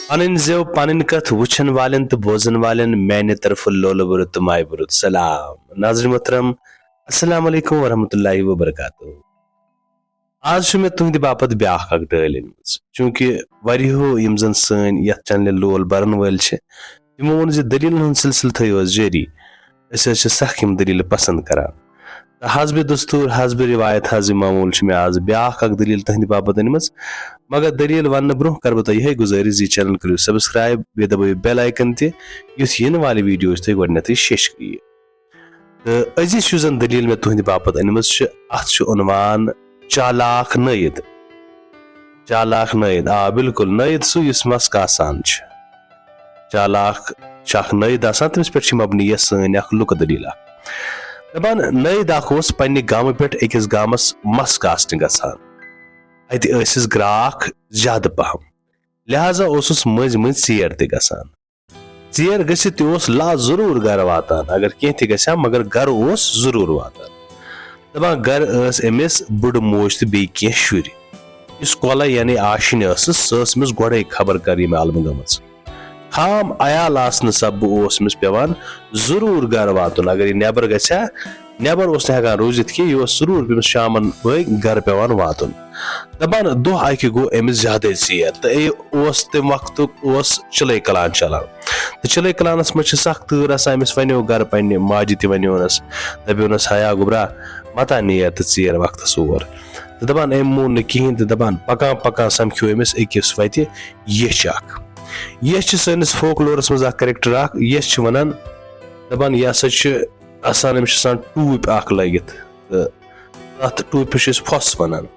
पन जेव पन कथ वुचन वालन तो बोजन वालन मैंने तरफ लोल बुरुत माय बुरुत सलाम नाज़रीन मोहतरम अस्सलाम वालेकुम वरहमतुल्लाहि वबरकातुहू। आज मैं तुंद बापत ब्याख अख डल चूंकि वरियो यम जन सन यथ चैनल लोल बरन वल तमो वोन दलील हूं सिलसिल थो जारी सख यम दलील पसंद करान हजब दस्तूर हजब रिवायत हजब मामूल मे आज ब्याख अख दलील तुंद बापत अनम मगर दलील वन ब्रोह कर बह यह गुजारिश चैनल करो सब्सक्राइब बे दबो बेल आइकन तुस इन वाले वीडियो गो शेष कर तो अजिश जन दलील मे तुंद बापत अनम अत उनवान चालाक नईद। चालाक नईद आ बिल्कुल नईद सु मस्क आसान चालाक नईद आसान तमिस पे मबनी सन लुक दलील दपान नईद पन्ने गाम पे अकिस गामस मस्क आसन गसान अत ग्राक ज्यादा पहम लिहाजा मज मज चेर तसान चेर गस ला जरूर गर वातान अगर कह ग मगर गर जरूर वातान दपान गर अमिस बुड़ मोज तो बे कह शुर इस कोला यानी आशिन समिस गोड़े खबर कर अलम गम खाम अयाल आसन सब पेवान जरूर गर वातुन अगर यह नबर गया नबर हेकान रूजित कि यह जरूर पे शामन बग गर पेवान वातुन दपान दह अकि गो अमिस ज्यादा चेर तो तम वक्त चिले कलान चलान तो चिले कलानस मज सख तूर अमिस वनो गर पे माजि ति वनोनस दपोनस हया गुबरा मता नीर तो चेर वक्त ओर तो दपान अम मोन न कहें तो दपान पकान पकान समख्यो अमिस अकिस वत यह सैनिस फोकलोरस मज करेक्टर यह वनान दपान यह आसान अमिस टूप लगित तो तथ टूप फस वनान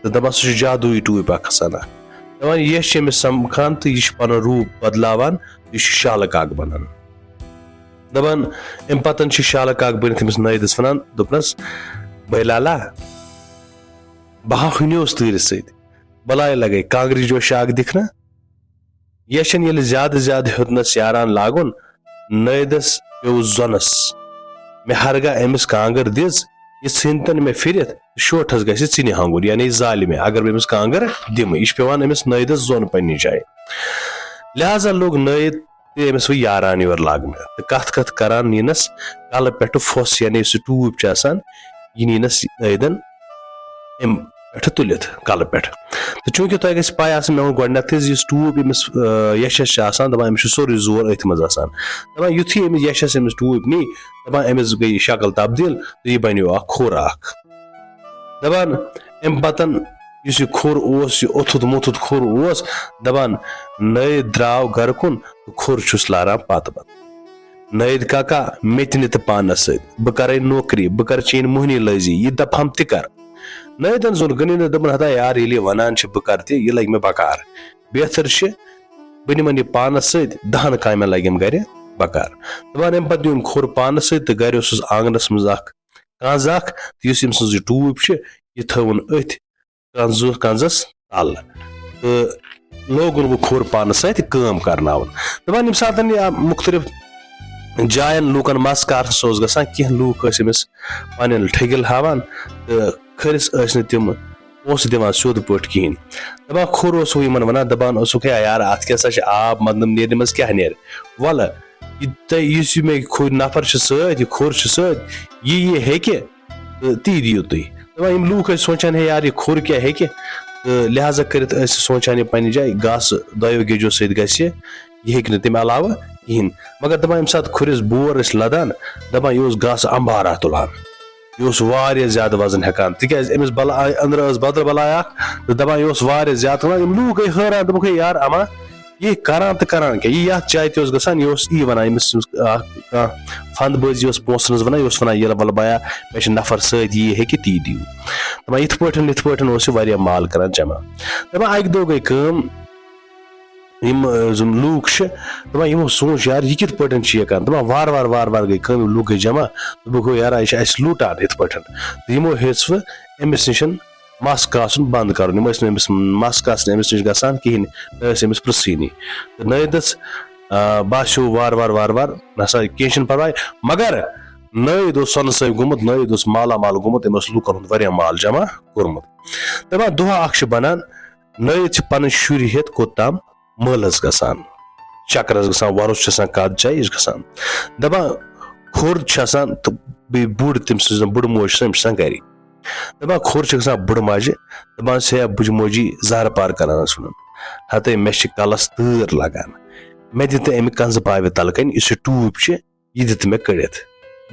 तो दपान सह जादुई टूप खसान दपान यह अमिस समखान तो यह पन रूप बदलावान यह शालक बनान दपान अम पतन शालक बनित अमिस नईदस वनान दोपनस भाई लाला बह हनोस तूर सत बलाय लगे कांग्री जोश दिखना यशन ये ज्यादा ज्यादा हेतनस यारान लागुन नईदस पे Jonas may हरगा Amish Kanger these यह इन मे फिर शोठस ग हंगुर यानी जाल मे अगर अमिस कांगर दिम यह पेवान अमिस नईदस जोन पन्ने जाए लिहाजा लोग नईद अमिस वो यारान योर लागन तो कथ कथ करान नीनस कल पे फस यानी टूप यह नीनस नईदन अम पे तुलित कल पे तो चूंकि तुम गई पाई मे वो गोडनथ टूप अमिस यशस दपान अमिस सोरे जोर अथ मज दपान युथी अमिस यशस अमिस टूप नी दपान अमिस गई शक्ल तब्दील तो यह बनो खोर दपान अम पतन यह खोर ओथुत मोथुत खोर दपान नईद द्राव गर कुन तो खोर लारान पत पत नईद काका मेतन तो पानस सत बह कर नौकरी बह कर चीन मोहनी लजी यह दफम तह नईदन जोन गनी दपन हता यार ये वनान बह कर यह लग मे बकार बेहतर बह निमन यह पानस सत 10 कामें लगे गर बकार दपान अम पे दिम खोर पानस सत गर आंगनस मज कंज तो यम सज टूप यह थवन अथ कंजस तल तो लोगुन वो खोर पानस सत काम करनावन दपान यम सात मुख्तलिफ जायन लूकन मस कर गसान कह लूक अमिस पन ठगिल हावान तो खरिस तम पोस दिवान सोद पे कहें दपान खोर वन दपान यार अत क्या आब मतलब नेर मज क्या नेर वल मे खोर नफर सत खोर सत यह हेके ती दियो तुम दपान यम लूक सोचान है यार यह खोर क्या हेके तो लिहाजा कर सोचान पन्ने जाए घास दो गेजो सत गह यह तम अलावा कहें मगर दपान यम सात खुरिस बोर लदान दपान यह घास अंबारा तुलान यह ज्यादा वजन हेकान तिकाज अमिस बला अंदर बदल बलाय तो दपान यह ज्यादा तुलान यम लूक गई हैरान दोप यार अमा यह करान तो करान क्या यह चाय ते गसान यह वन अमिस फंद बाजी पोसन वन यह वन ये वल बया मे नफर सत यह हेकि ती दियो दपान इत पे माल करान जमा दपान अक दो गई कम यम लूक दपान यमो सोच यार यह कित पे यह कर दपान वार वार वार वार गई कम लूक गई जमा दोप यार यह लूटान इत पे तो यमो हेच अमिस नश मस्क आसन बंद कर मस्क आसन अमिस नश गसान कहें अमिस प्रसनी तो नईदस बासो वार वार वार वार नसा कह परवाय मगर नईद सोन सब गुमुत नईद माला माल गुमुत लूकन हुंद वारिया माल जमा कोरमुत दपान दुआ अख बनान नईद पन शुर हेत कोताम मलस गसान चक्कर गसान वरुस गसान कद जाए गसान दपान खोर तो बुड़ तम बुड़ मोज गर दपान खोर गसान बुड़ माजे दपान से बुज मोजी जहर पार करान हते मे कलस तैर लगान मे दित अमि कंज पावे तलकन इस टूप यह दित मे कड़ित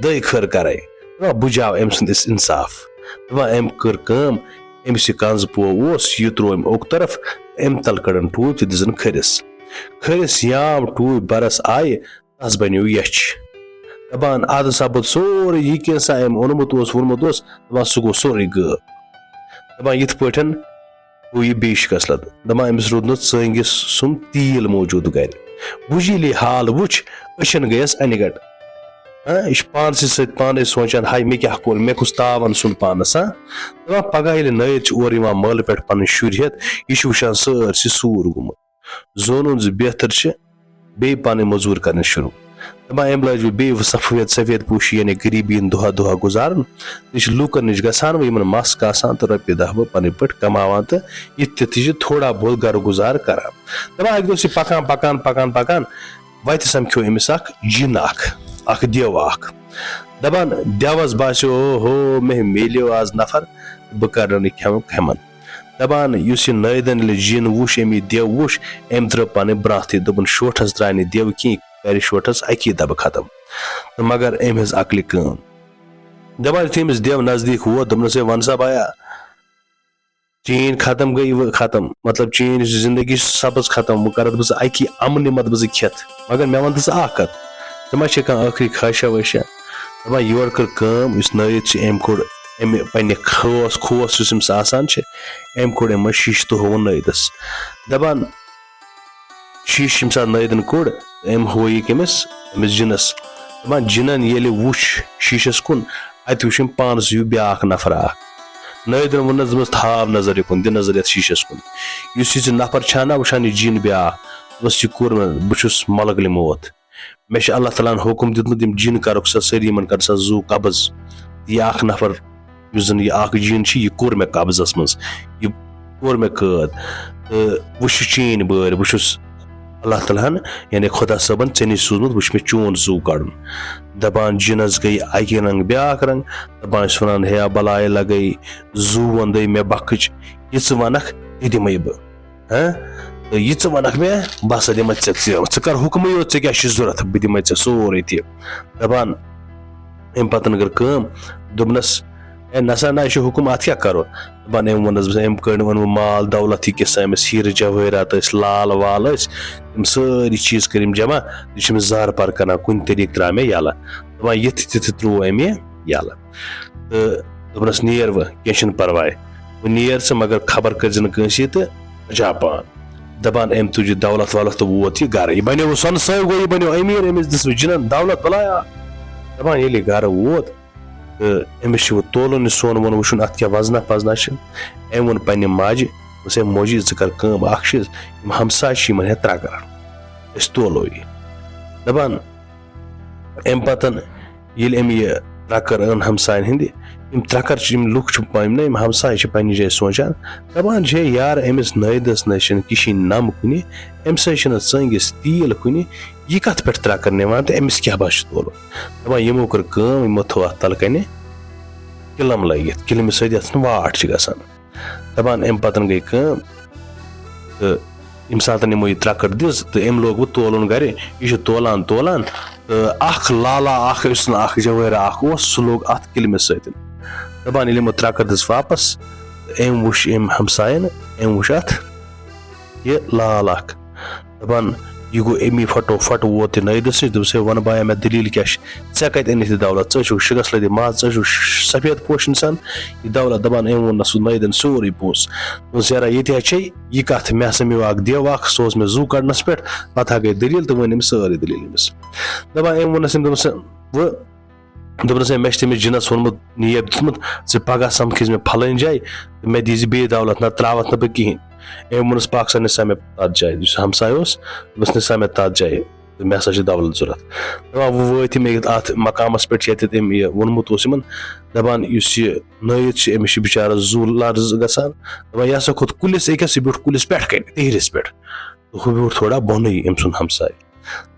दई खर करे बुझाव अम सुंद इंसाफ दपान अम कर कम अमिस कंज पो यह त्रो अम ओक तरफ अम तल कड़न टूप तो दिजन खरिस खरिस याम टूप बरस आय तस बनो यछ दपान अद सपद सोरे यह कैसा अम ओनमुत वोनमुत दपान सह गो सोरे गब दपान यथ पठन गो यह बे कसलत दपान अमिस रोद न चंगिस सुन तील मौजूद गर बुझ ये हाल वुच अचन गयस अनगट यह पानस सत पान सोचान हाय मे क्या कोर मे कुछ तावन सुन पानस दपान पगह नयत ओर मल पे पन शुर हेत यह वुचान सरसी सूर गुमुत जोन बेहतर बे पान मजूर कर शुरू दपान अम लज बे सफेद पूशी यानी गरीबी दुहा दुहा गुजारन तो लूकन नश गसान वन मस्क आसान तो रपये दह पन पे कमावान तो यह थोड़ा बहुत गर गुजार करान दपान अक दोह पकान पकान पकान पकान वत समखो अमिस जिन देव दपान देवस बासो हो मे मिलो आज नफर बह कर खेमन दपान इस नयदन जिन वुश अमी देव वुश अम त्रो पन ब्राथ दोपन शोठस द्राय न देव कह कर शोठस अकी दब खत्म तो मगर अम हज अकल कम दपान अमिस देव नजदीक वो दोपनस वन सा भाया चीन खत्म गई खत्म मतलब चीन जिंदगी सब्ज खत्म वह कर बह अकी अमन मत बह खेत मगर मे वन कत मा आखिरी ख्वाहिशा वैशा दपान योर कर कम इस नयत अम कोर अम पे खोस आसान अम कोर अम शीश तो हो नयतस दपान शीश यम सात नयदन कोर अम हो अमिस जिनस दपान जिनन ये वुच शीशस कुन अत वुच पानस यू ब्या नफर नयदन वोनस थाव नजर युन दि नजर ये शीशस कुन इस नफर छा वुचान यह जिन ब्या बस यह कोर बहुस मलगल मौत मे अल्लाह ताला हुकुम दितमुत जिन कर सारी कर जू कब्ज यह नफर जन यह जिन यह कोर मे कब्जस मज यह कोर मे कैद तो वुच चीन बर बहुस अल्लाह ताला यानी खुदा सबन ऐ नश सूजमुत वुच मे चोन जू कड़न दपान जिनस गई अकि रंग ब्या रंग दपान वन हे बलाय लगे जू वंद मे बखच यह वनख यह दिम बह तो यह वनख मे बह सा दिम े कर हुक्म योत क्या जरूरत बह दिम सोरे तह दपान अम पतन कर कम दोपनस नसा ना यह हुक्म अत क्या करो दपान अम वनस अम कड़ वन माल दौलत किस अमिस हीर जवाहरात लाल वाल तम सारी चीज कर जमा यह जहर पार कर कुन तरीक त्रा मे यल दपान ये त्रो अम यल तो दोपनस नीर वह कह परवाय वह नीर स मगर खबर कर कंसी तो जापान दपान अम तुज दौलत वौलत तो वोत यह गर यह बनो सन सर गो यह बनो अमीर अमिस दिस जिनन दौलत बलाया दपान ये गर वोत तो अमिस तोलन सोन वोन वुन अत क्या वजना पजना अम वोन पन्ने माजि दोस मोजी कर कम चीज हमसाय हे त्रकर तोलो यह दपान अम पतन ये अम यह त्रकर अन हमसायन हिंद त्रकर लुक ना हमसाय पन्ने जाए सोचान दपान यार अमिस नयदस नश किशीन नम कुन अम संगिस तील कुन यह कत पे त्रकर निवान तो अमिस क्या बस तोलो दपान यमो कर कम यमो थो अत तल कन किलम लगित किलम सत वाट गसान दपान अम पतन गई कम तो यम सात यमो यह त्रकर दिस तो अम लोग वो तोलन गर यह तोलान तोलान तो लाला जवाहरा सह लोग अत किलम सत दपान यमो त्रकर दिस वापस अम वुच अम हमसायन अम वुच अत यह लाल दपान यह गो अमी फटोफट वोत नयदस नश दोस वन बाया मे दलील क्या ऐ कत अनित दौलत शिगस लद माज सफेद पोश इंसान यह दौलत दपान अम वोन नयदन सोरे पोस दोस यारा ये यह कत मे हसा मे देव सो मे जू कड़नस पे पता गई दलील तो वन सारी दलील अमिस दपान अम वोनस दोपनस मे तमिस जिनस वोनमुत नीयब दितमुत ऐ पगह समखिज मे फलान जाए मे दीज बे दौलत ना त्रावत ना बह कहें अम वोनस पाक निसा मे तथ जाए हमसाय निसा मे तथ जाए तो मे हसा दौलत जरूरत दपान वो वत मे अत मकामस पे ये वोनमुत दपान इस नयत अमिस बिचार जू लर्ज गसान दपान यह हसा खोत कुलिस अकस यह ब्यूठ कुलिस पे कन तिहरिस पे तो हु बिहुर थोड़ा बोनै अम सुन हमसाय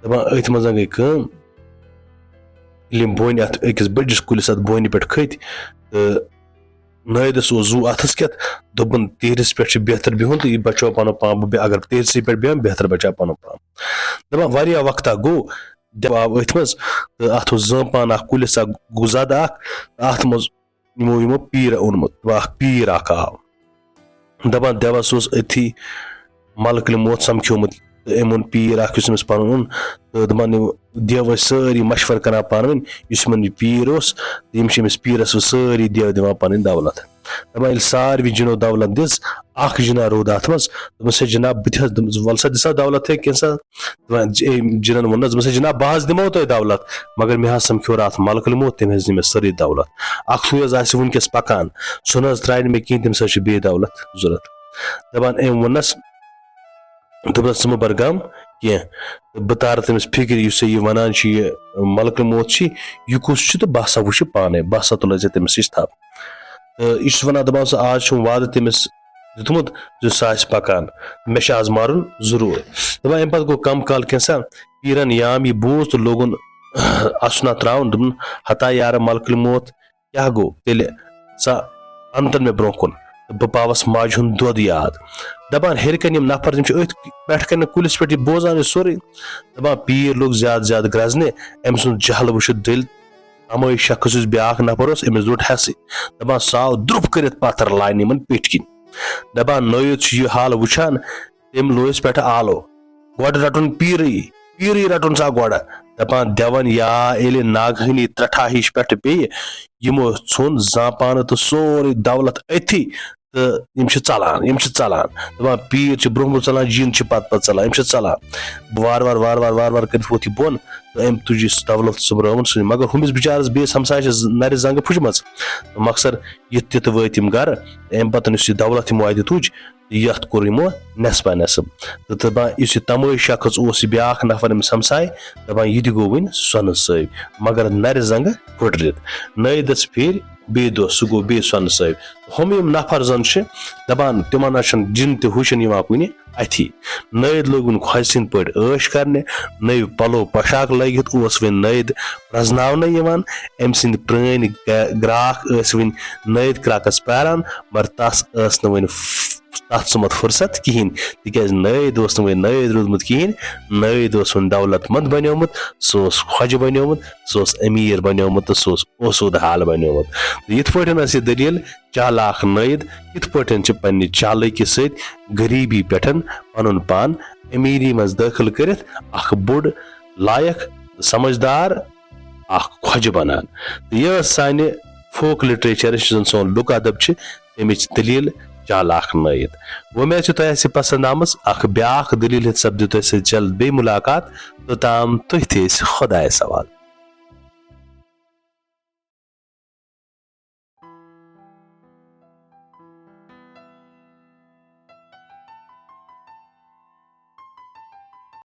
दपान अथ मज गई कम बोन अत अकिस बड़िस कुलिस अत बोन पे खत तो नायदस जू अथस कत दोपन तीरस पे बेहतर बिहुन तो यह बचो पन पान अगर तीरस पे बेहन बेहतर बचा पन पान दपान वारिया वक्ता गो दव आव अथ मज तो अथ जान कुलिस गुजद अथ मज यमो पीर ओनमुत पीर आव दपान देवस अथी मलकल मोत समख्योमुत अम ओन पीर अमस पन ओन तो दपान देव सारी मशवर कर पान वन यह पीर यमस पीरस सारी देव दिवान पन दौलत दपान सारे जिनो दौलत दिस जना रोद अत मज दोपस जनाब बह वल सा दिसा दौलत है कैसा जिनन वोन दोपस जनाब बह दिमो तुम दौलत मगर मे समख्यो अत मलकल मोत तम दी मे सारी दौलत अख वनकस पकान सह त्राय मे कहीं तम बे दौलत जरूरत दपान अम वोनस दोपस ज बरगम कह बह तार तमिस फिक्र यह वनान मलकल मोत यह कुस तो बह सा वुच पाने बह सा तुल तमिस नश थप तो यह वन दपान सह आज वाद तमिस दितमुत जो सह पकान मे आज मारुन जरूर दपान अम पे गो कम काल कैसा पीरन याम यह बोज तो लोगन असना त्रावन दोपन हता यार मलकल मोत क्या गो तेल सा अंतन मे ब्रो कुन बह पावस माज हुंद दोद याद दपान हेरकन यम नफर पे कन कुलिस पे बोजान सोरे दपान पीर लोग ज्यादा ज्यादा ग्रजने अम सुन जहल वुच दिल अमय शख्स ब्या नफर अमिस दोट हस दपान साव द्रुप कर पत्थर लान इन पेट किन दपान नयद यह हाल वुचान तम लोस पे आलो गोड रटुन पीर रटुन सा गोड दपान देवन या ये नागहनी त्रठा हिश पे पे यमो ोन जापान तो सोरे दौलत अथी तो यम चलान दपान पीर ब्रोह चलान जिन पत चलान चलान वार वार कर वोत बोन तो अम तुज दौलत सुब्रवन सुन मगर हुमिस बिचारस बेस हमसाय नर जंग फुचम मकसद ये वत गर अम पतन दौलत यमो अत तुज यथ कोर यमो नेसबा नेसब तो दपान इस तमय शख्स ब्या नफर अमिस हमसाय दपान यह गो वन सोन सैब मगर नर जंग फुटरित नयदस फिर बे दो सह गो बे सोन सैब हम यम नफर जन दपान तिमन जिन तो हुशन कुन अथी नयद लोगन खोसिन पे ऐश करने नव पलो पोशाक लगित वन नयद प्रजनावन अम सद प्रान ग्राक वन नयद क्राकस पैरान मगर तस वन तथ सुमत फुर्सत कहें तिक नयद वन नयद रूदमुत कहें नयद वन दौलतमंद बनोमुत सह खोज बनोमुत सह अमीर बनोमुत तो सह ओसूद हाल बनोमुत यथ पे दलील चालाक नयद यथ पे पन्ने चालकी सत गरीबी पे पन पान अमीरी मज दाखिल कर बोड़ लायक समझदार खोज बनान तो यह सान फोक लिटरेचर सोन लुक अदब तमिच दलील चालाक नयद उम्मीद तुह पसंद आमस ब्या दलील सपद तुह जल्द बे मुलाकात तोताम तुह खुदाय सवाल।